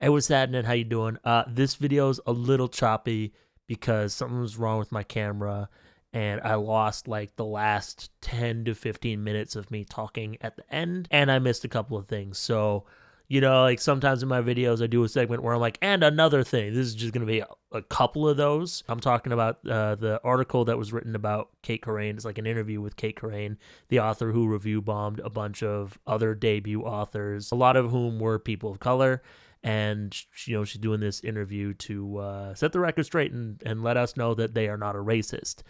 Hey, what's happening? How you doing? This video's a little choppy because something was wrong with my camera and I lost like the last 10 to 15 minutes of me talking at the end and I missed a couple of things. So, like sometimes in my videos I do a segment where I'm like, and another thing. This is just going to be a couple of those. I'm talking about the article that was written about Cait Corrain. It's like an interview with Cait Corrain, the author who review bombed a bunch of other debut authors, a lot of whom were people of color. And she's doing this interview to set the record straight and let us know that they are not a racist.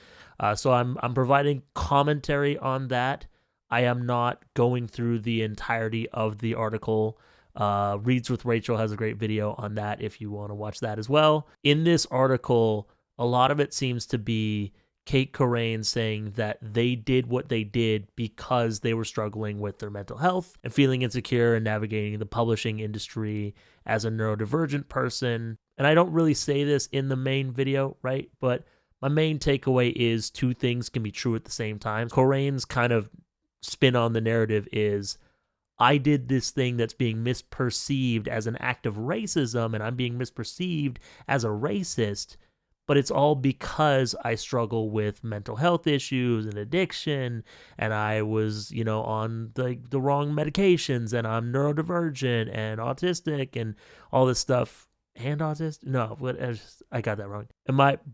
So I'm providing commentary on that. I am not going through the entirety of the article. Reads with Rachel has a great video on that if you want to watch that as well. In this article, a lot of it seems to be Cait Corrain saying that they did what they did because they were struggling with their mental health and feeling insecure and navigating the publishing industry as a neurodivergent person. And I don't really say this in the main video, right? But my main takeaway is two things can be true at the same time. Corrain's kind of spin on the narrative is, I did this thing that's being misperceived as an act of racism and I'm being misperceived as a racist, but it's all because I struggle with mental health issues and addiction, and I was, on the wrong medications, and I'm neurodivergent and autistic and all this stuff. And autistic? No, but I got that wrong.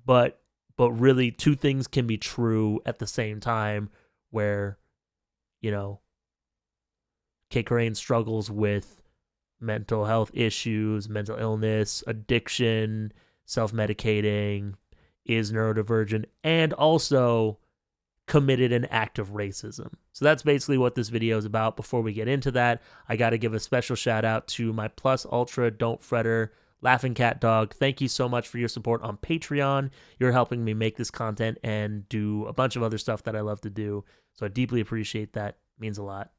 But really, two things can be true at the same time, where, Cait Corrain struggles with mental health issues, mental illness, addiction, self-medicating, is neurodivergent, and also committed an act of racism. So that's basically what this video is about. Before we get into that, I got to give a special shout out to my Plus Ultra Don't Fretter Laughing Cat Dog. Thank you so much for your support on Patreon. You're helping me make this content and do a bunch of other stuff that I love to do. So I deeply appreciate that. It means a lot.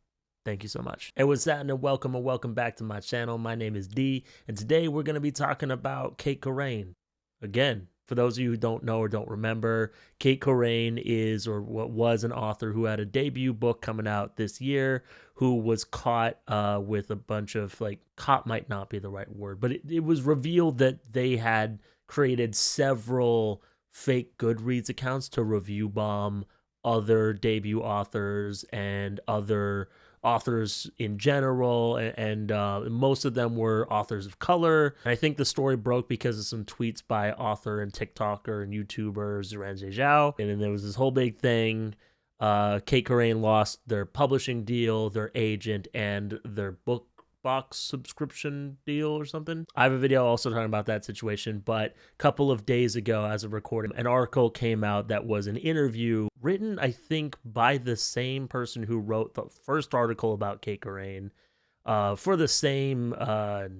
Thank you so much. Hey, what's that? And welcome back to my channel. My name is D, and today we're going to be talking about Cait Corrain. Again, for those of you who don't know or don't remember, Cait Corrain is, or what was, an author who had a debut book coming out this year, who was caught with a bunch of, caught might not be the right word, but it was revealed that they had created several fake Goodreads accounts to review bomb other debut authors and other authors in general, and most of them were authors of color. And I think the story broke because of some tweets by author and TikToker and YouTuber Zhuan Zhao. And then there was this whole big thing. Cait Corrain lost their publishing deal, their agent, and their book box subscription deal or something. I have a video also talking about that situation, but a couple of days ago, as of recording, an article came out that was an interview written, I think, by the same person who wrote the first article about Cait Corrain for the same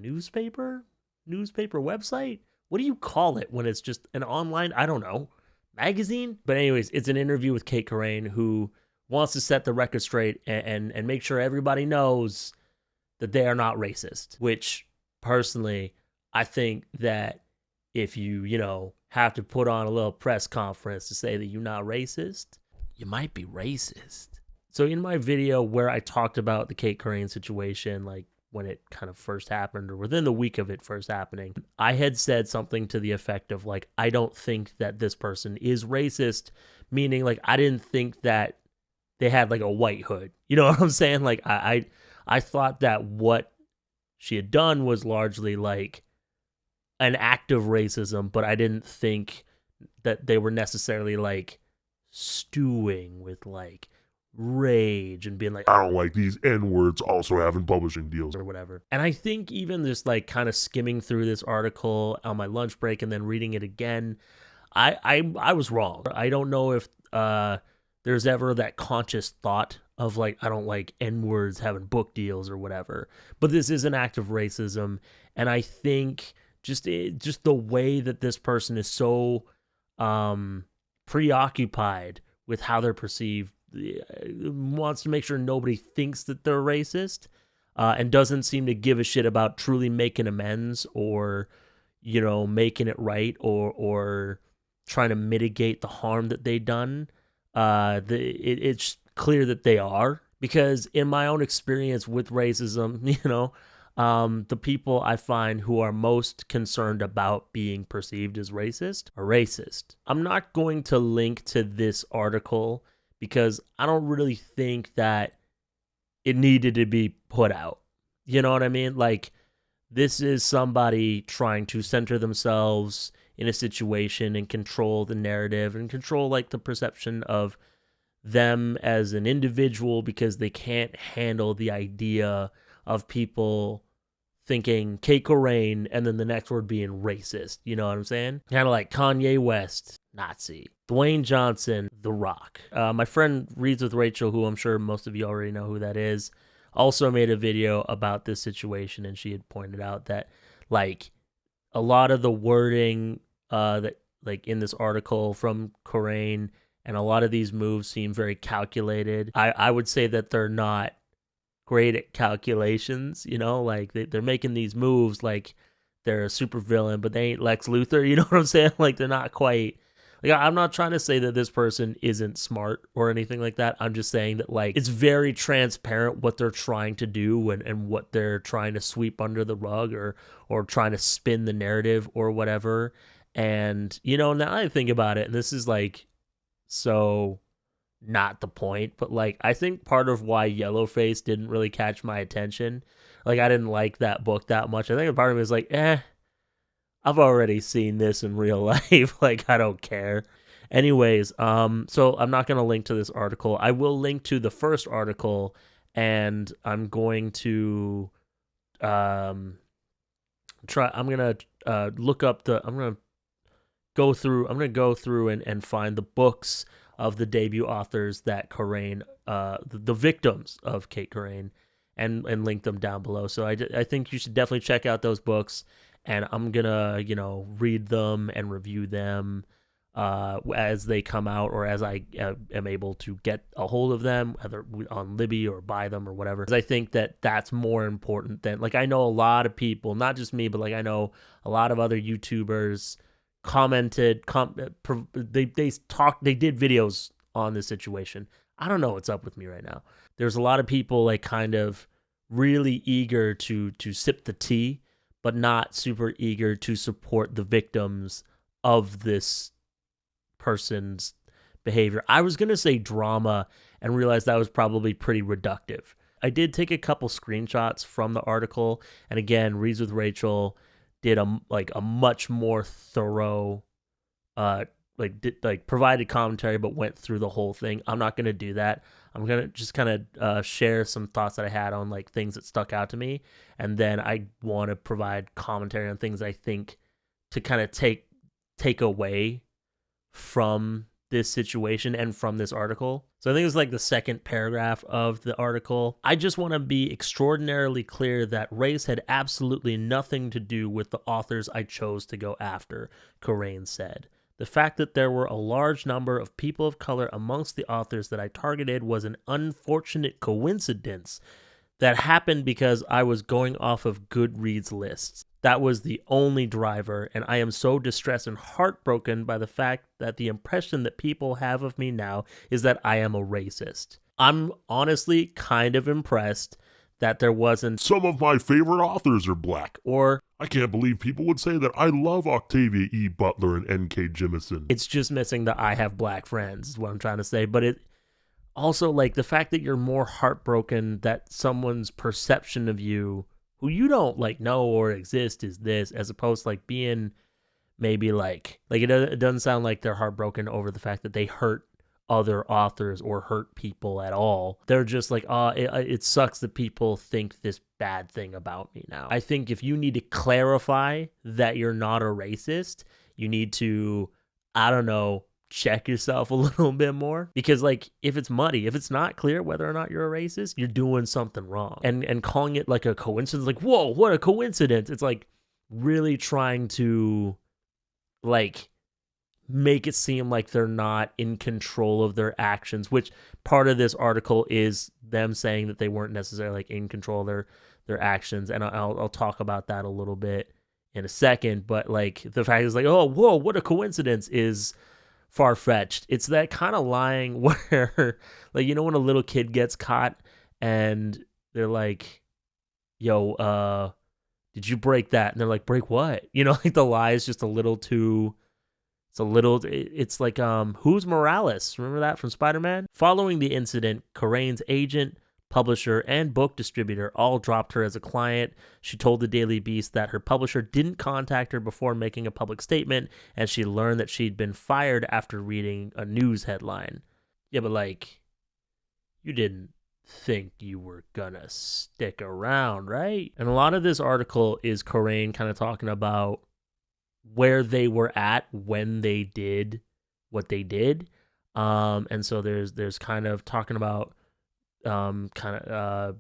newspaper website. What do you call it when it's just an online, I don't know, magazine? But anyways, it's an interview with Cait Corrain, who wants to set the record straight and make sure everybody knows that they are not racist, which personally, I think that if you, have to put on a little press conference to say that you're not racist, you might be racist. So in my video where I talked about the Cait Corrain situation, like when it kind of first happened or within the week of it first happening, I had said something to the effect of I don't think that this person is racist, meaning I didn't think that they had a white hood. You know what I'm saying? I thought that what she had done was largely an act of racism, but I didn't think that they were necessarily stewing with rage and being I don't like these N-words also having publishing deals or whatever. And I think even just kind of skimming through this article on my lunch break and then reading it again, I was wrong. I don't know if there's ever that conscious thought of I don't like N-words having book deals or whatever. But this is an act of racism, and I think just the way that this person is so preoccupied with how they're perceived, wants to make sure nobody thinks that they're racist, and doesn't seem to give a shit about truly making amends or making it right or trying to mitigate the harm that they've done. It's clear that they are, because in my own experience with racism, The people I find who are most concerned about being perceived as racist are racist. I'm not going to link to this article because I don't really think that it needed to be put out. You know what I mean? Like, this is somebody trying to center themselves in a situation and control the narrative and control like the perception of them as an individual because they can't handle the idea of people thinking Cait Corrain and then the next word being racist. You know what I'm saying? Kind of like Kanye West, Nazi. Dwayne Johnson, The Rock. My friend Reads with Rachel, who I'm sure most of you already know who that is, also made a video about this situation, and she had pointed out that like a lot of the wording that like in this article from Corrain and a lot of these moves seem very calculated. I would say that they're not great at calculations, you know, like they're making these moves like they're a super villain, but they ain't Lex Luthor, you know what I'm saying? Like they're not quite, like I'm not trying to say that this person isn't smart or anything like that. I'm just saying that like it's very transparent what they're trying to do and what they're trying to sweep under the rug or trying to spin the narrative or whatever. And, you know, now I think about it, and this is like so not the point, but like I think part of why Yellowface didn't really catch my attention, like I didn't like that book that much. I think part of me was like, I've already seen this in real life. Like I don't care. Anyways, so I'm not gonna link to this article. I will link to the first article, and I'm going to I'm gonna look up I'm gonna go through and find the books of the debut authors that Corrain, the victims of Cait Corrain, and link them down below. So I think you should definitely check out those books, and I'm gonna, you know, read them and review them as they come out or as I am able to get a hold of them, either on Libby or buy them or whatever. Because I think that that's more important than, like, I know a lot of people, not just me, but like I know a lot of other YouTubers commented, they did videos on this situation. I don't know what's up with me right now. There's a lot of people like kind of really eager to sip the tea, but not super eager to support the victims of this person's behavior. I was going to say drama and realized that was probably pretty reductive. I did take a couple screenshots from the article, and again, Reads with Rachel did a much more thorough provided commentary but went through the whole thing. I'm not going to do that. I'm going to just kind of share some thoughts that I had on like things that stuck out to me, and then I want to provide commentary on things I think to kind of take away from this situation and from this article. So I think it's like the second paragraph of the article. I just want to be extraordinarily clear that race had absolutely nothing to do with the authors I chose to go after, Corrain said. The fact that there were a large number of people of color amongst the authors that I targeted was an unfortunate coincidence that happened because I was going off of Goodreads lists. That was the only driver, and I am so distressed and heartbroken by the fact that the impression that people have of me now is that I am a racist. I'm honestly kind of impressed that there wasn't... Some of my favorite authors are black. Or... I can't believe people would say that. I love Octavia E. Butler and N.K. Jemisin. It's just missing the I have black friends is what I'm trying to say, but it... Also, like, the fact that you're more heartbroken that someone's perception of you, who you don't, like, know or exist, is this, as opposed to, like, being maybe, like it doesn't sound like they're heartbroken over the fact that they hurt other authors or hurt people at all. They're just like, it sucks that people think this bad thing about me now. I think if you need to clarify that you're not a racist, you need to, I don't know, check yourself a little bit more, because like if it's muddy, if it's not clear whether or not you're a racist, you're doing something wrong. And calling it like a coincidence, like, whoa, what a coincidence, it's like really trying to like make it seem like they're not in control of their actions, which part of this article is them saying that they weren't necessarily like in control of their actions, and I'll talk about that a little bit in a second. But like the fact is like, oh, whoa, what a coincidence is far-fetched. It's that kind of lying where, like, you know when a little kid gets caught and they're like, yo, did you break that? And they're like, break what? You know, like the lie is just a little too. It's like, who's Morales? Remember that from Spider-Man? Following the incident, Corrain's agent, publisher, and book distributor all dropped her as a client. She told the Daily Beast that her publisher didn't contact her before making a public statement, and she learned that she'd been fired after reading a news headline. Yeah, but like, you didn't think you were gonna stick around, right? And a lot of this article is Corrain kind of talking about where they were at when they did what they did. And so there's kind of talking about ableism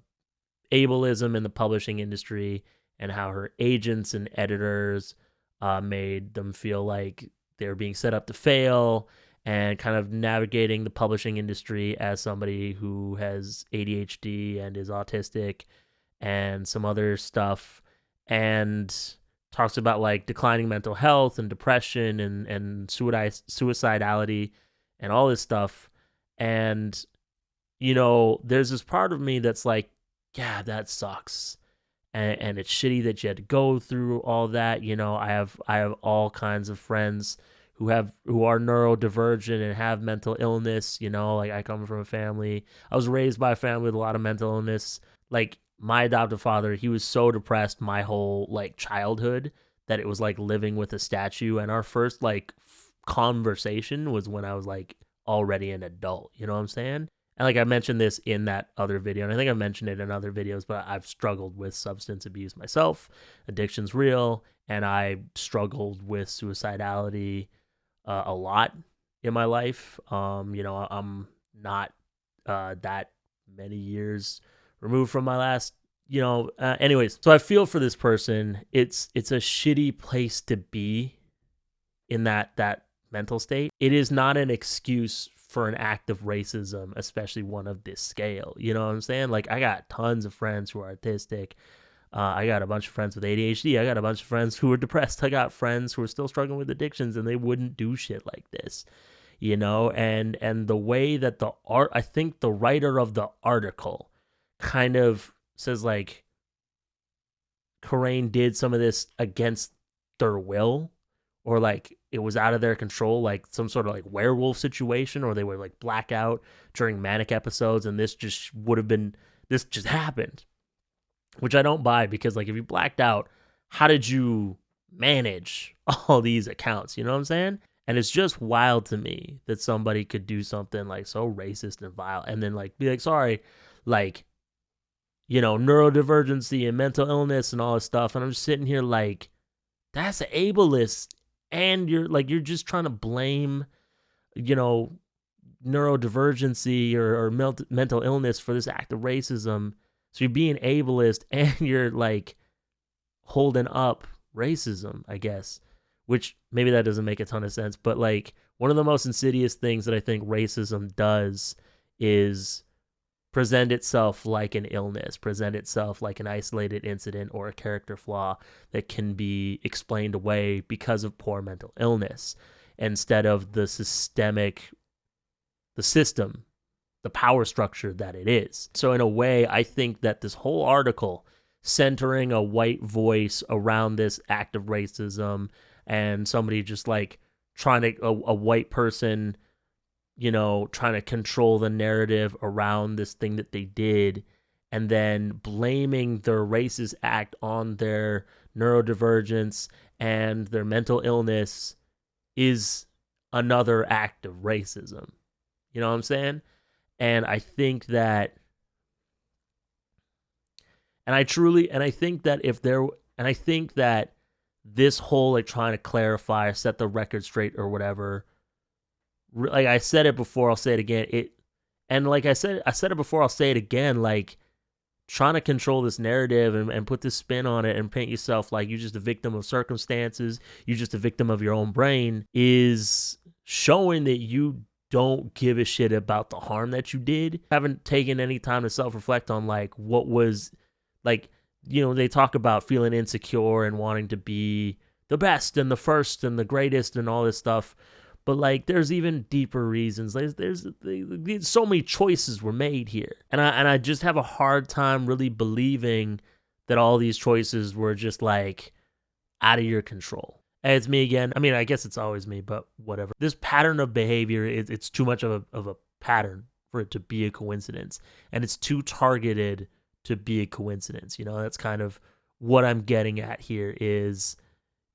in the publishing industry and how her agents and editors made them feel like they're being set up to fail, and kind of navigating the publishing industry as somebody who has ADHD and is autistic and some other stuff, and talks about like declining mental health and depression and suicidality and all this stuff. And, you know, there's this part of me that's like, yeah, that sucks. And it's shitty that you had to go through all that. You know, I have all kinds of friends who are neurodivergent and have mental illness. You know, like I come from a family. I was raised by a family with a lot of mental illness. Like my adoptive father, he was so depressed my whole like childhood that it was like living with a statue. And our first like conversation was when I was like already an adult. You know what I'm saying? And like I mentioned this in that other video, and I think I mentioned it in other videos, but I've struggled with substance abuse myself. Addiction's real, and I struggled with suicidality a lot in my life. You know, I'm not that many years removed from my last, you know, anyways. So I feel for this person. It's a shitty place to be in that mental state. It is not an excuse for an act of racism, especially one of this scale. You know what I'm saying? Like, I got tons of friends who are autistic. I got a bunch of friends with ADHD. I got a bunch of friends who are depressed. I got friends who are still struggling with addictions, and they wouldn't do shit like this, you know? And the way that I think the writer of the article kind of says, like, Corrain did some of this against their will, or like it was out of their control, like some sort of like werewolf situation, or they were like blackout during manic episodes, and this just happened, which I don't buy, because like if you blacked out, how did you manage all these accounts? You know what I'm saying? And it's just wild to me that somebody could do something like so racist and vile, and then like be like, sorry, like, you know, neurodivergency and mental illness and all this stuff. And I'm just sitting here like, that's ableist. And you're just trying to blame, you know, neurodivergency or mental illness for this act of racism. So you're being ableist, and you're like holding up racism, I guess, which maybe that doesn't make a ton of sense. But like one of the most insidious things that I think racism does is present itself like an illness, present itself like an isolated incident or a character flaw that can be explained away because of poor mental illness, instead of the system, the power structure that it is. So in a way, I think that this whole article centering a white voice around this act of racism, and somebody just like a white person, you know, trying to control the narrative around this thing that they did, and then blaming their racist act on their neurodivergence and their mental illness, is another act of racism. You know what I'm saying? And I think that, I think that this whole like trying to clarify or set the record straight or whatever, like I said it before, I'll say it again. I said it before, I'll say it again. Like, trying to control this narrative and put this spin on it and paint yourself like you're just a victim of circumstances, you're just a victim of your own brain, is showing that you don't give a shit about the harm that you did. Haven't taken any time to self-reflect on like what was, like, you know, they talk about feeling insecure and wanting to be the best and the first and the greatest and all this stuff. But like, there's even deeper reasons. There's so many choices were made here, and I just have a hard time really believing that all these choices were just like out of your control. And it's me again. I mean, I guess it's always me, but whatever. This pattern of behavior, it's too much of a pattern for it to be a coincidence. And it's too targeted to be a coincidence. That's kind of what I'm getting at here is,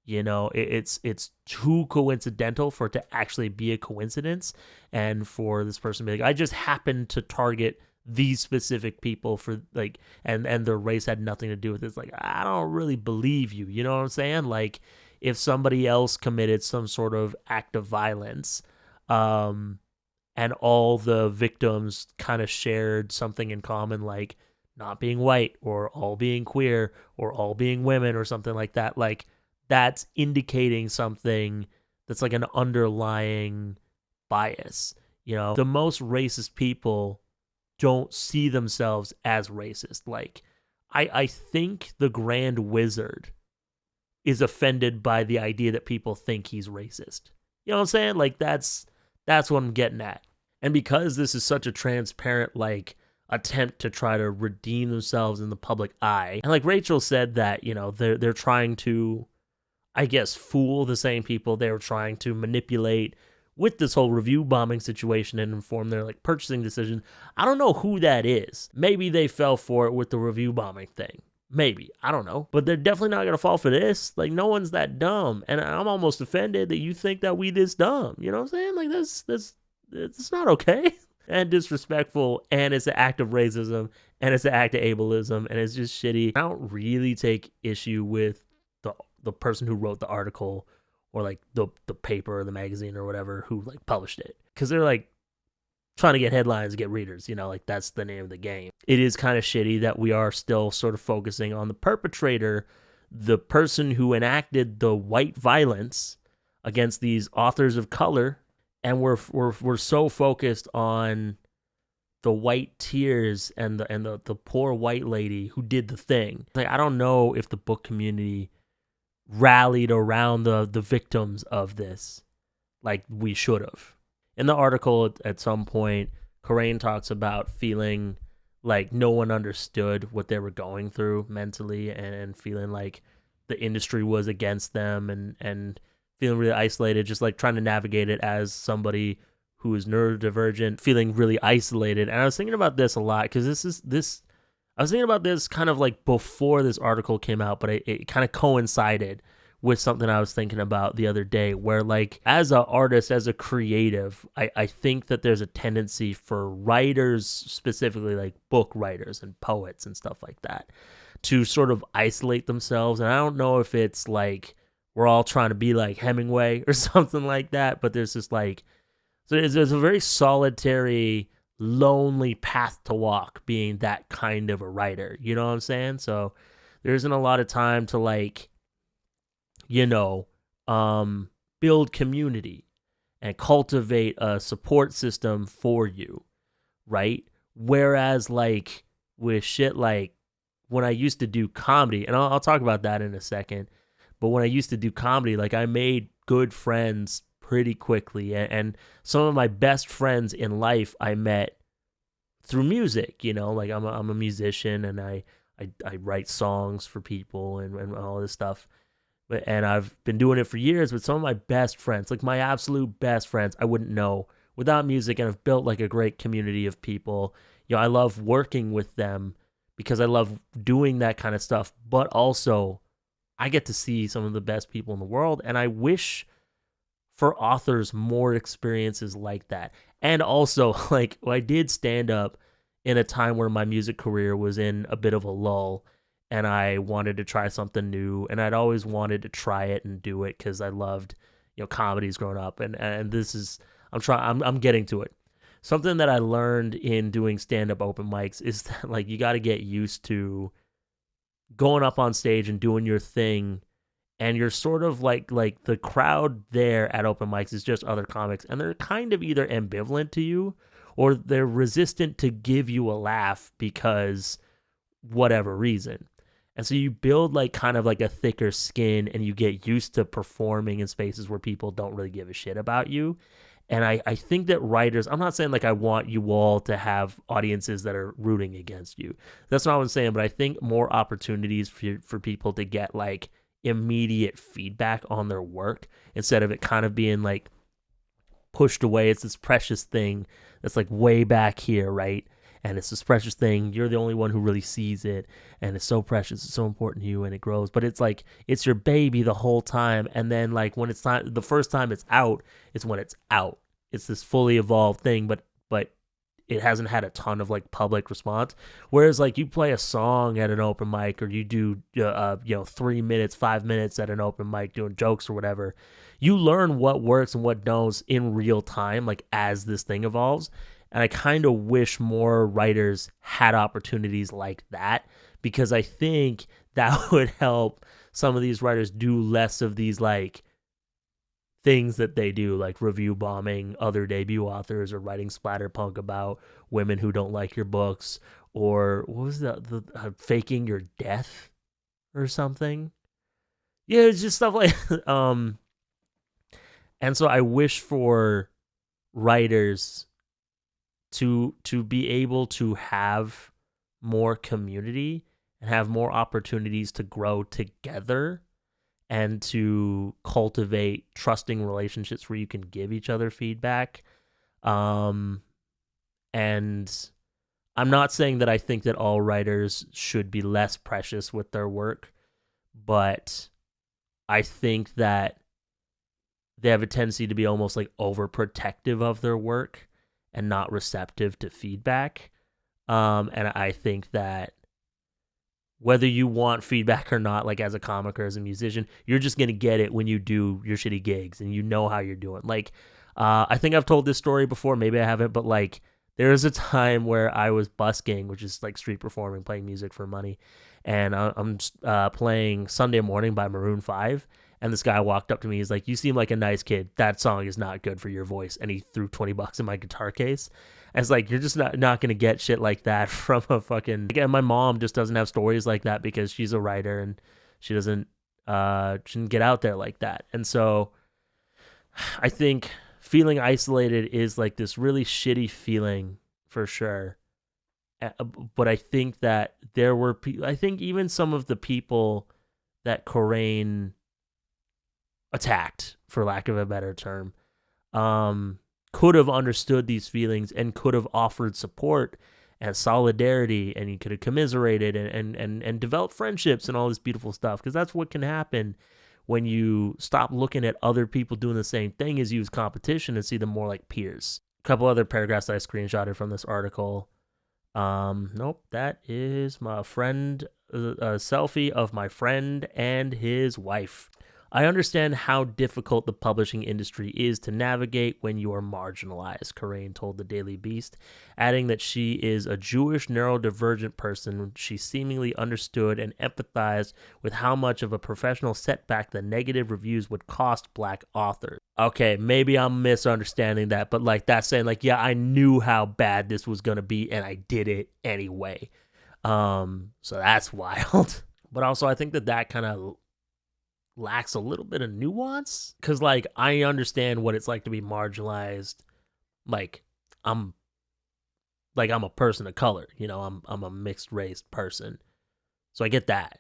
it's too coincidental for it to actually be a coincidence. And for this person to be like, I just happened to target these specific people for like, and their race had nothing to do with it. It's like, I don't really believe you. You know what I'm saying? Like, if somebody else committed some sort of act of violence, and all the victims kind of shared something in common, like not being white or all being queer or all being women or something like that, like that's indicating something that's like an underlying bias. The most racist people don't see themselves as racist. Like, I think the Grand Wizard is offended by the idea that people think he's racist. You know what I'm saying? Like, that's what I'm getting at. And because this is such a transparent, like, attempt to try to redeem themselves in the public eye, and like Rachel said that, they're trying to, I guess, fool the same people they were trying to manipulate with this whole review bombing situation and inform their like purchasing decision. I don't know who that is. Maybe they fell for it with the review bombing thing. Maybe. I don't know. But they're definitely not going to fall for this. Like, no one's that dumb. And I'm almost offended that you think that we this dumb. You know what I'm saying? Like, that's not okay. And disrespectful. And it's an act of racism. And it's an act of ableism. And it's just shitty. I don't really take issue with the person who wrote the article or like the paper or the magazine or whatever who like published it. Because they're like trying to get headlines, get readers, like that's the name of the game. It is kind of shitty that we are still sort of focusing on the perpetrator, the person who enacted the white violence against these authors of color, and we're so focused on the white tears and the poor white lady who did the thing. Like, I don't know if the book community rallied around the victims of this like we should have. In the article, at some point, Corrain talks about feeling like no one understood what they were going through mentally and feeling like the industry was against them and feeling really isolated, just like trying to navigate it as somebody who is neurodivergent, feeling really isolated. And I was thinking about this a lot because I was thinking about this kind of like before this article came out, but it kind of coincided with something I was thinking about the other day where, like, as an artist, as a creative, I think that there's a tendency for writers, specifically like book writers and poets and stuff like that, to sort of isolate themselves. And I don't know if it's like we're all trying to be like Hemingway or something like that, but there's this like, so there's a very solitary, lonely path to walk being that kind of a writer. You know what I'm saying? So there isn't a lot of time to like, build community and cultivate a support system for you, right? Whereas like with shit like when I used to do comedy, and I'll talk about that in a second, but when I used to do comedy, like I made good friends pretty quickly, and some of my best friends in life I met through music. Like I'm a musician and I write songs for people and all this stuff. And I've been doing it for years with some of my best friends, like my absolute best friends, I wouldn't know without music, and I've built like a great community of people. I love working with them because I love doing that kind of stuff, but also I get to see some of the best people in the world, and I wish for authors more experiences like that. And also, like, I did stand up in a time where my music career was in a bit of a lull, and I wanted to try something new, and I'd always wanted to try it and do it because I loved, comedies growing up, and this is, I'm getting to it. Something that I learned in doing stand-up open mics is that, like, you got to get used to going up on stage and doing your thing, and you're sort of like the crowd there at open mics is just other comics, and they're kind of either ambivalent to you or they're resistant to give you a laugh because whatever reason. And so you build like kind of like a thicker skin, and you get used to performing in spaces where people don't really give a shit about you. And I think that writers, I'm not saying like I want you all to have audiences that are rooting against you. That's not what I'm saying, but I think more opportunities for people to get like immediate feedback on their work instead of it kind of being like pushed away. It's this precious thing that's like way back here, right? And it's this precious thing. You're the only one who really sees it. And it's so precious. It's so important to you, and it grows. But it's like, it's your baby the whole time. And then like when it's not, the first time it's out, it's when it's out. It's this fully evolved thing, but it hasn't had a ton of like public response. Whereas like you play a song at an open mic, or you do 3 minutes, 5 minutes at an open mic doing jokes or whatever, you learn what works and what don't in real time, like as this thing evolves. And I kind of wish more writers had opportunities like that, because I think that would help some of these writers do less of these like things that they do, like review bombing other debut authors, or writing splatterpunk about women who don't like your books, or what was the faking your death or something. Yeah, it's just stuff like and so I wish for writers to be able to have more community and have more opportunities to grow together, and to cultivate trusting relationships where you can give each other feedback. And I'm not saying that I think that all writers should be less precious with their work, but I think that they have a tendency to be almost like overprotective of their work and not receptive to feedback. And I think that whether you want feedback or not, like as a comic or as a musician, you're just going to get it when you do your shitty gigs and you know how you're doing. Like, I think I've told this story before, maybe I haven't, but like there was a time where I was busking, which is like street performing, playing music for money. And I'm playing Sunday Morning by Maroon 5. And this guy walked up to me. He's like, "You seem like a nice kid. That song is not good for your voice." And he threw $20 in my guitar case. And it's like, you're just not going to get shit like that from a fucking... Again, my mom just doesn't have stories like that because she's a writer and she doesn't she didn't get out there like that. And so I think feeling isolated is like this really shitty feeling for sure. But I think that there were people... I think even some of the people that Corrain attacked, for lack of a better term, could have understood these feelings and could have offered support and solidarity, and you could have commiserated and developed friendships and all this beautiful stuff, because that's what can happen when you stop looking at other people doing the same thing as you as competition and see them more like peers. A couple other paragraphs that I screenshotted from this article. Nope, that is my friend, a selfie of my friend and his wife. "I understand how difficult the publishing industry is to navigate when you are marginalized," Corrain told the Daily Beast, adding that she is a Jewish neurodivergent person. She seemingly understood and empathized with how much of a professional setback the negative reviews would cost Black authors. Okay, maybe I'm misunderstanding that, but like that's saying like, yeah, I knew how bad this was going to be and I did it anyway. So that's wild. But also I think that kind of lacks a little bit of nuance, because like I understand what it's like to be marginalized. Like I'm a person of color, I'm a mixed race person, so I get that.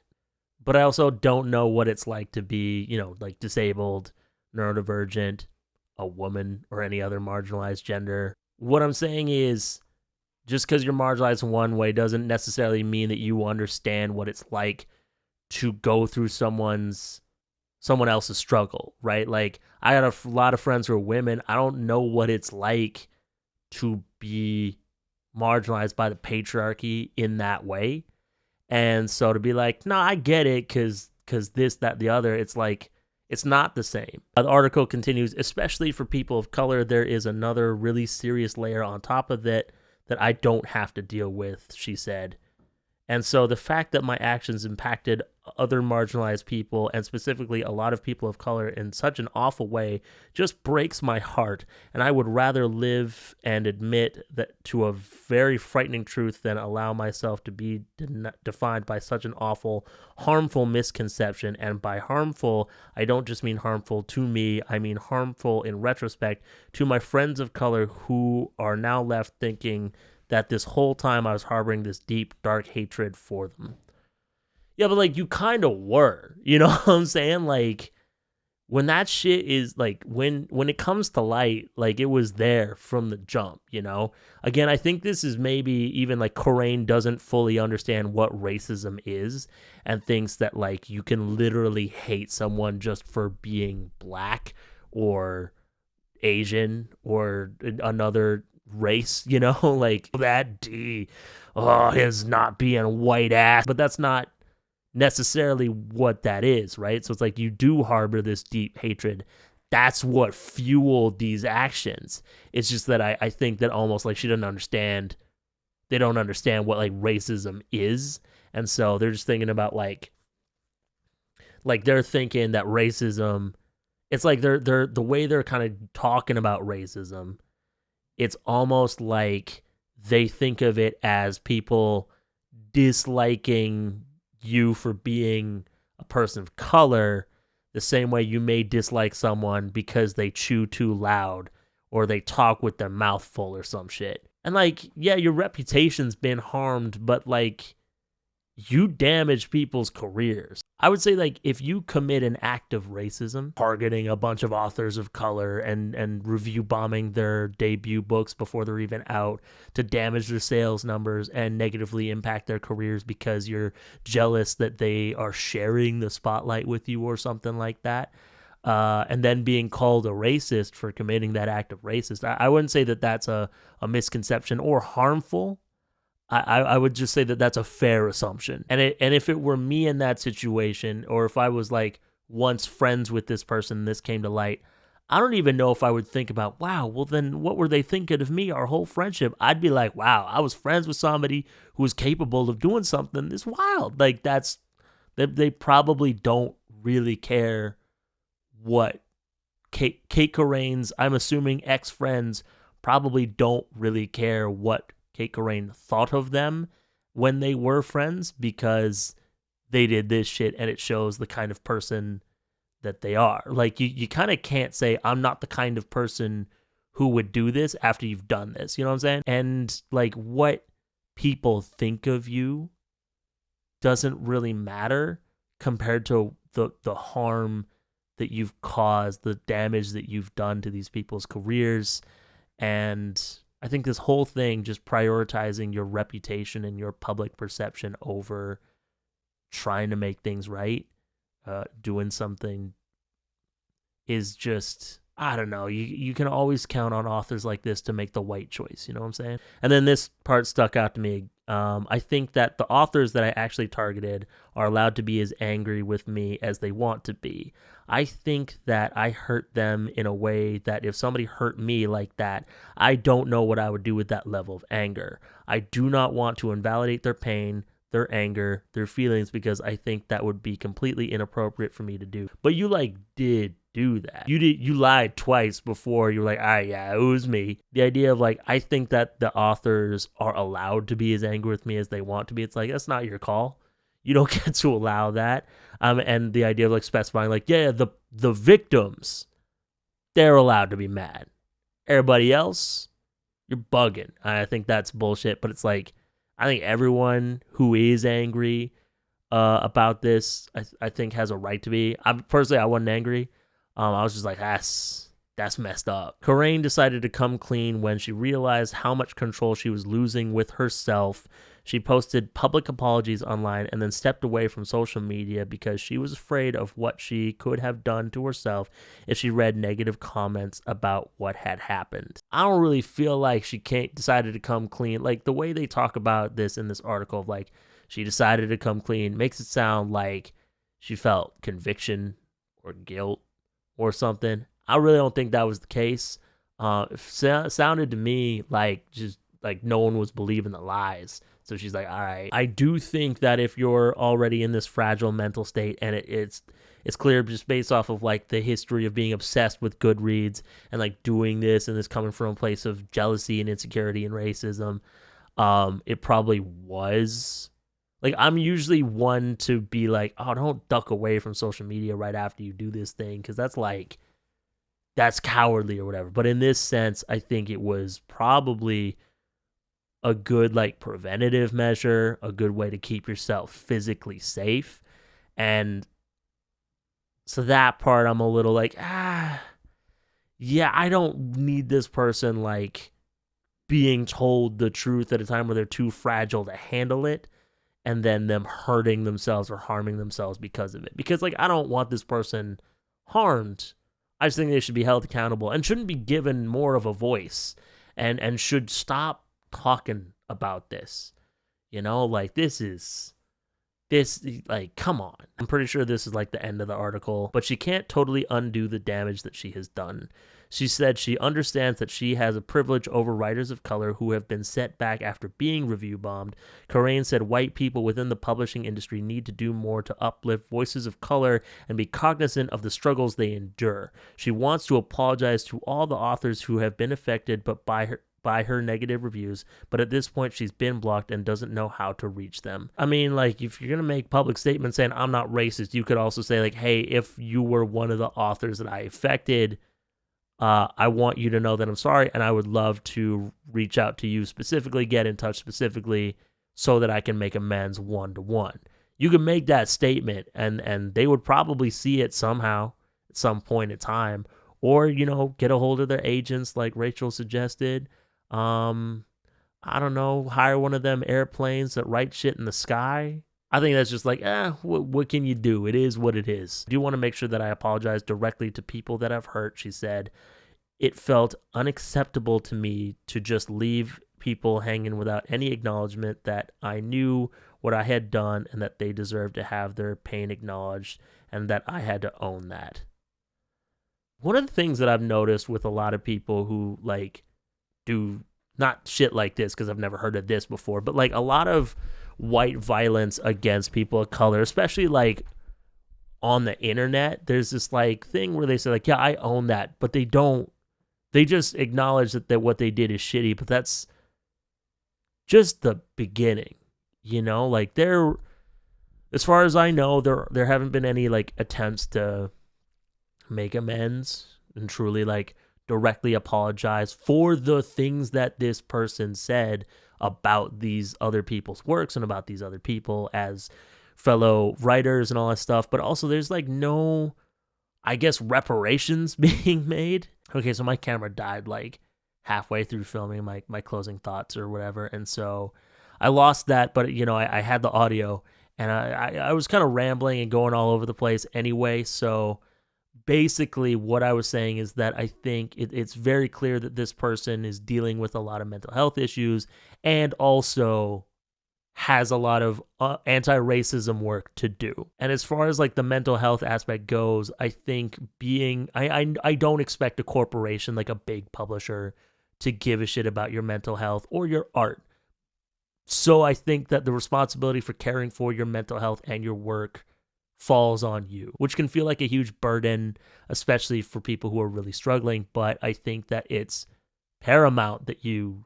But I also don't know what it's like to be like disabled, neurodivergent, a woman, or any other marginalized gender. What I'm saying is, just because you're marginalized in one way doesn't necessarily mean that you understand what it's like to go through someone else's struggle, right? Like I got a lot of friends who are women. I don't know what it's like to be marginalized by the patriarchy in that way. And so to be like, no, I get it because this, that, the other, it's like, it's not the same. The article continues, especially for people of color, there is another really serious layer on top of it that I don't have to deal with, she said. And so the fact that my actions impacted other marginalized people, and specifically a lot of people of color, in such an awful way just breaks my heart. And I would rather live and admit that to a very frightening truth than allow myself to be defined by such an awful, harmful misconception. And by harmful, I don't just mean harmful to me, I mean harmful in retrospect to my friends of color who are now left thinking that this whole time I was harboring this deep, dark hatred for them. Yeah, but like, you kind of were, you know what I'm saying? Like, when that shit is like, when it comes to light, like, it was there from the jump, you know? Again, I think this is maybe even like Corrain doesn't fully understand what racism is and thinks that like you can literally hate someone just for being black or Asian or another race, you know? Like, that D, his not being white ass. But that's not necessarily what that is, right? So it's like, you do harbor this deep hatred. That's what fueled these actions. It's just that I think that almost like she doesn't understand, they don't understand what like racism is. And so they're just thinking about like they're thinking that racism, it's like they're the way they're kind of talking about racism, it's almost like they think of it as people disliking you for being a person of color the same way you may dislike someone because they chew too loud or they talk with their mouth full or some shit. And like, yeah, your reputation's been harmed, but like, you damage people's careers. I would say like, if you commit an act of racism, targeting a bunch of authors of color and review bombing their debut books before they're even out to damage their sales numbers and negatively impact their careers because you're jealous that they are sharing the spotlight with you or something like that, and then being called a racist for committing that act of racist, I wouldn't say that that's a misconception or harmful. I would just say that that's a fair assumption. And if it were me in that situation, or if I was like once friends with this person and this came to light, I don't even know if I would think about, wow, well then what were they thinking of me our whole friendship? I'd be like, wow, I was friends with somebody who was capable of doing something this wild. Like, that's, they probably don't really care what Cait Corrain's, I'm assuming, ex-friends probably don't really care what Cait Corrain thought of them when they were friends, because they did this shit and it shows the kind of person that they are. Like, you kind of can't say, I'm not the kind of person who would do this after you've done this. You know what I'm saying? And like, what people think of you doesn't really matter compared to the harm that you've caused, the damage that you've done to these people's careers. And I think this whole thing, just prioritizing your reputation and your public perception over trying to make things right, doing something, is just, I don't know. You can always count on authors like this to make the right choice. You know what I'm saying? And then this part stuck out to me. I think that the authors that I actually targeted are allowed to be as angry with me as they want to be. I think that I hurt them in a way that if somebody hurt me like that, I don't know what I would do with that level of anger. I do not want to invalidate their pain, their anger, their feelings, because I think that would be completely inappropriate for me to do. But you like did do that. You lied twice before you were like, yeah, it was me. The idea of like, I think that the authors are allowed to be as angry with me as they want to be. It's like, that's not your call. You don't get to allow that. And the idea of like specifying like, yeah, the victims, they're allowed to be mad. Everybody else, you're bugging. I think that's bullshit. But it's like, I think everyone who is angry about this, I think has a right to be. Personally, I wasn't angry. I was just like, that's messed up. Corrain decided to come clean when she realized how much control she was losing with herself. She posted public apologies online and then stepped away from social media because she was afraid of what she could have done to herself if she read negative comments about what had happened. I don't really feel like she decided to come clean. Like, the way they talk about this in this article of like, she decided to come clean, makes it sound like she felt conviction or guilt or something. I really don't think that was the case. It sounded to me like just like no one was believing the lies. So she's like, all right. I do think that if you're already in this fragile mental state, and it's clear just based off of like the history of being obsessed with Goodreads and like doing this, and this coming from a place of jealousy and insecurity and racism, it probably was. Like, I'm usually one to be like, oh, don't duck away from social media right after you do this thing, because that's cowardly or whatever. But in this sense, I think it was probably a good like preventative measure, a good way to keep yourself physically safe. And so that part, I'm a little like, yeah, I don't need this person like being told the truth at a time where they're too fragile to handle it, and then them hurting themselves or harming themselves because of it. Because like, I don't want this person harmed. I just think they should be held accountable and shouldn't be given more of a voice, and should stop talking about this. You know, like this, like, come on. I'm pretty sure this is like the end of the article, but she can't totally undo the damage that she has done. She said she understands that she has a privilege over writers of color who have been set back after being review bombed. Corrain said white people within the publishing industry need to do more to uplift voices of color and be cognizant of the struggles they endure. She wants to apologize to all the authors who have been affected by her negative reviews, but at this point she's been blocked and doesn't know how to reach them. I mean, like, if you're going to make public statements saying I'm not racist, you could also say like, hey, if you were one of the authors that I affected, I want you to know that I'm sorry, and I would love to reach out to you specifically, get in touch specifically, so that I can make amends one-to-one. You can make that statement, and they would probably see it somehow at some point in time, or, you know, get a hold of their agents like Rachel suggested. I don't know, hire one of them airplanes that write shit in the sky. I think that's just like, what can you do? It is what it is. I do want to make sure that I apologize directly to people that I've hurt, she said. It felt unacceptable to me to just leave people hanging without any acknowledgement that I knew what I had done and that they deserved to have their pain acknowledged, and that I had to own that. One of the things that I've noticed with a lot of people who like do not shit like this, because I've never heard of this before, but like a lot of white violence against people of color, especially like on the internet, there's this like thing where they say like, yeah, I own that, but they don't. They just acknowledge that what they did is shitty, but that's just the beginning, you know? Like, as far as I know, there haven't been any like attempts to make amends and truly like directly apologize for the things that this person said about these other people's works and about these other people as fellow writers and all that stuff. But also there's like no, I guess, reparations being made. Okay, so my camera died like halfway through filming my closing thoughts or whatever, and so I lost that, but you know, I had the audio, and I was kind of rambling and going all over the place anyway. So basically what I was saying is that I think it's very clear that this person is dealing with a lot of mental health issues and also has a lot of anti-racism work to do. And as far as like the mental health aspect goes, I think I don't expect a corporation like a big publisher to give a shit about your mental health or your art. So I think that the responsibility for caring for your mental health and your work falls on you, which can feel like a huge burden, especially for people who are really struggling. But I think that it's paramount that you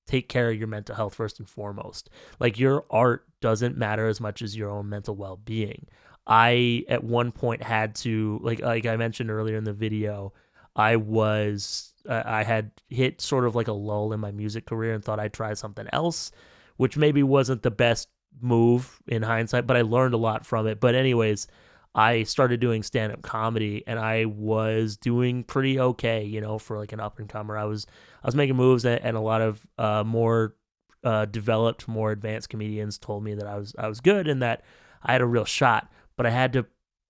take care of your mental health first and foremost. Like, your art doesn't matter as much as your own mental well-being. I, at one point, had to, like I mentioned earlier in the video, I had hit sort of like a lull in my music career and thought I'd try something else, which maybe wasn't the best move in hindsight, but I learned a lot from it. But anyways, I started doing stand-up comedy, and I was doing pretty okay, you know, for like an up-and-comer. I was making moves, and a lot of more developed, more advanced comedians told me that I was good and that I had a real shot. But I had to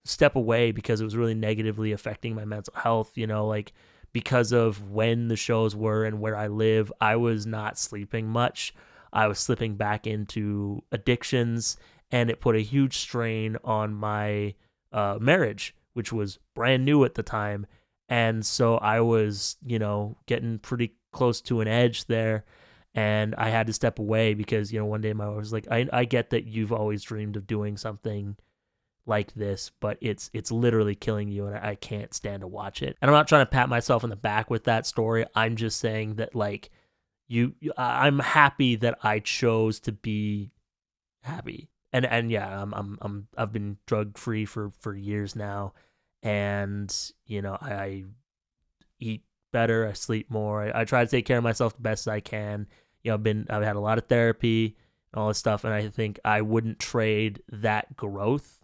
step away because it was really negatively affecting my mental health, you know, like because of when the shows were and where I live, I was not sleeping much. I was slipping back into addictions, and it put a huge strain on my marriage, which was brand new at the time. And so I was, you know, getting pretty close to an edge there. And I had to step away because, one day my wife was like, I get that you've always dreamed of doing something like this, but it's literally killing you, and I can't stand to watch it. And I'm not trying to pat myself on the back with that story. I'm just saying that, like, I'm happy that I chose to be happy. And yeah, I've been drug free for years now, and I eat better, I sleep more, I try to take care of myself the best as I can. I've had a lot of therapy and all this stuff, and I think I wouldn't trade that growth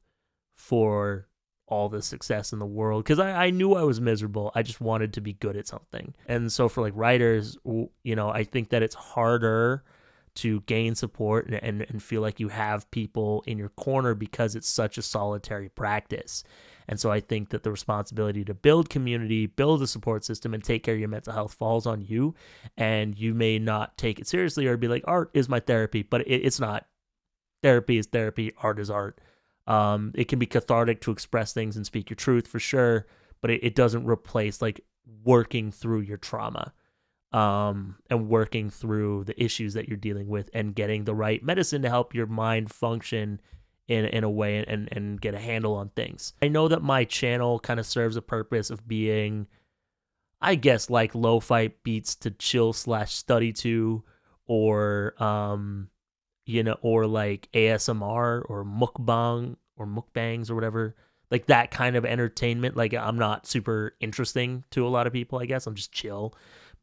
for all the success in the world, because I knew I was miserable. I just wanted to be good at something. And so for like writers, I think that it's harder to gain support and feel like you have people in your corner because it's such a solitary practice. And so I think that the responsibility to build community, build a support system, and take care of your mental health falls on you. And you may not take it seriously or be like, art is my therapy, but it's not. Therapy is therapy. Art is art. It can be cathartic to express things and speak your truth, for sure, but it doesn't replace like working through your trauma, and working through the issues that you're dealing with and getting the right medicine to help your mind function in a way and get a handle on things. I know that my channel kind of serves a purpose of being, I guess, like lo-fi beats to chill/study to, or or like ASMR or mukbang or mukbangs or whatever, like that kind of entertainment. Like, I'm not super interesting to a lot of people, I guess. I'm just chill.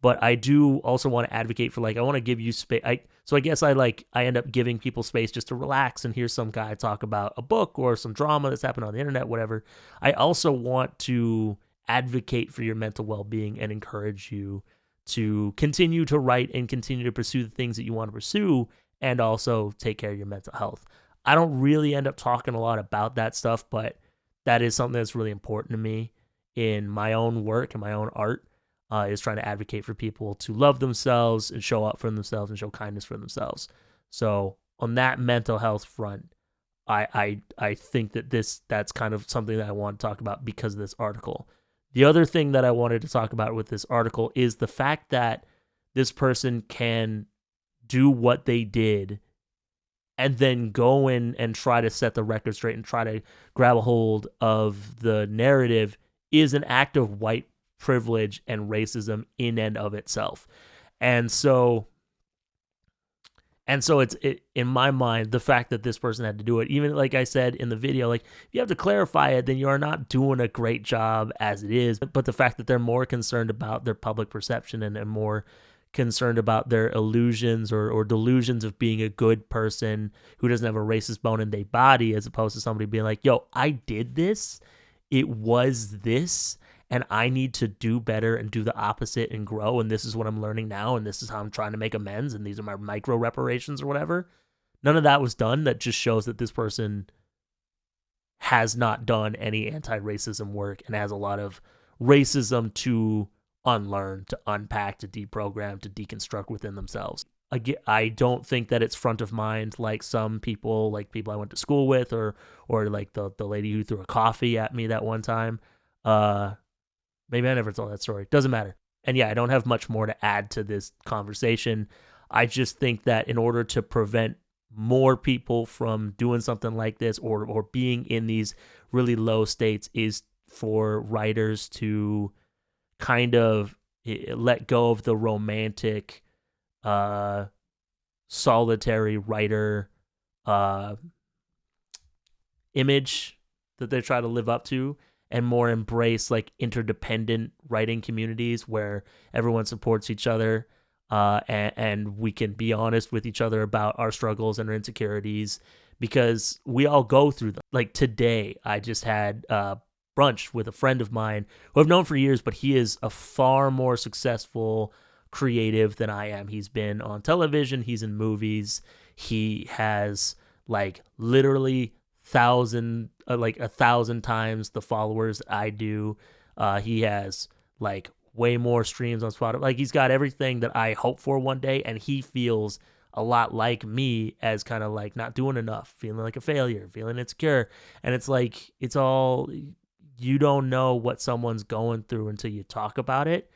But I do also want to advocate for, like, I want to give you space. So I guess I end up giving people space just to relax and hear some guy talk about a book or some drama that's happened on the internet, whatever. I also want to advocate for your mental well-being and encourage you to continue to write and continue to pursue the things that you want to pursue, and also take care of your mental health. I don't really end up talking a lot about that stuff, but that is something that's really important to me in my own work and my own art, is trying to advocate for people to love themselves and show up for themselves and show kindness for themselves. So on that mental health front, I think that that's kind of something that I want to talk about because of this article. The other thing that I wanted to talk about with this article is the fact that this person can do what they did and then go in and try to set the record straight and try to grab a hold of the narrative is an act of white privilege and racism in and of itself. And so it's in my mind, the fact that this person had to do it, even like I said in the video, like, if you have to clarify it, then you are not doing a great job as it is. But the fact that they're more concerned about their public perception and more concerned about their illusions or delusions of being a good person who doesn't have a racist bone in their body, as opposed to somebody being like, yo, I did this, it was this, and I need to do better and do the opposite and grow, and this is what I'm learning now, and this is how I'm trying to make amends, and these are my micro reparations or whatever. None of that was done. That just shows that this person has not done any anti-racism work and has a lot of racism to unlearn, to unpack, to deprogram, to deconstruct within themselves. I don't think that it's front of mind like some people, like people I went to school with, or like the lady who threw a coffee at me that one time. Maybe I never told that story. Doesn't matter. And yeah, I don't have much more to add to this conversation. I just think that in order to prevent more people from doing something like this or being in these really low states is for writers to kind of let go of the romantic, solitary writer image that they try to live up to, and more embrace like interdependent writing communities where everyone supports each other, and we can be honest with each other about our struggles and our insecurities, because we all go through them. Like today, I just had brunch with a friend of mine who I've known for years, but he is a far more successful creative than I am. He's been on television, he's in movies, he has like literally 1,000 times the followers I do. He has like way more streams on Spotify. Like, he's got everything that I hope for one day, and he feels a lot like me, as kind of like not doing enough, feeling like a failure, feeling insecure. And it's like, it's all, you don't know what someone's going through until you talk about it.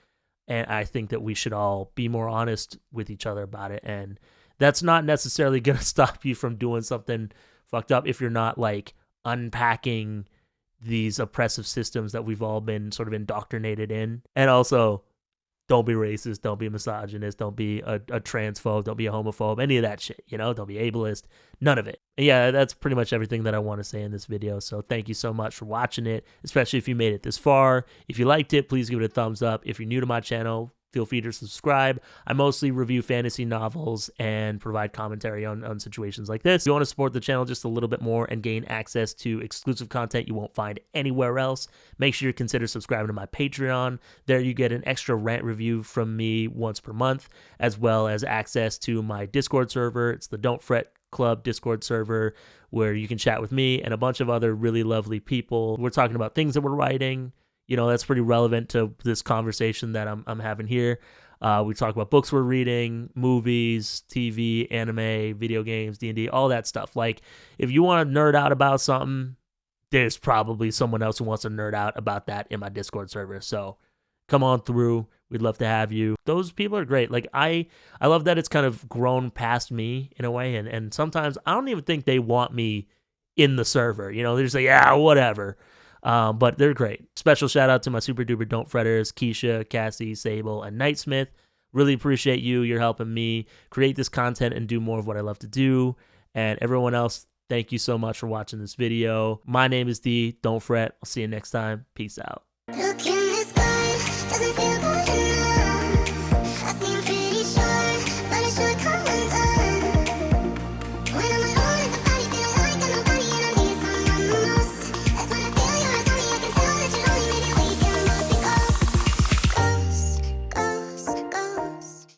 And I think that we should all be more honest with each other about it. And that's not necessarily going to stop you from doing something fucked up if you're not like unpacking these oppressive systems that we've all been sort of indoctrinated in. And also, don't be racist, don't be a misogynist, don't be a transphobe, don't be a homophobe, any of that shit, you know? Don't be ableist, none of it. And yeah, that's pretty much everything that I want to say in this video. So thank you so much for watching it, especially if you made it this far. If you liked it, please give it a thumbs up. If you're new to my channel, feel free to subscribe. I mostly review fantasy novels and provide commentary on situations like this. If you want to support the channel just a little bit more and gain access to exclusive content you won't find anywhere else, make sure you consider subscribing to my Patreon. There you get an extra rant review from me once per month, as well as access to my Discord server. It's the Don't Fret Club Discord server, where you can chat with me and a bunch of other really lovely people. We're talking about things that we're writing. You know, that's pretty relevant to this conversation that I'm having here. We talk about books we're reading, movies, TV, anime, video games, D&D, all that stuff. Like, if you want to nerd out about something, there's probably someone else who wants to nerd out about that in my Discord server. So come on through. We'd love to have you. Those people are great. Like, I love that it's kind of grown past me in a way. And sometimes I don't even think they want me in the server. You know, they're just like, yeah, whatever. But they're great. Special shout out to my super duper don't fretters, Keisha, Cassie, Sable, and Nightsmith. Really appreciate you. You're helping me create this content and do more of what I love to do. And everyone else, thank you so much for watching this video. My name is D. Don't fret. I'll see you next time. Peace out. Look in the sky, doesn't feel good enough. I seem pretty sure, but it should come.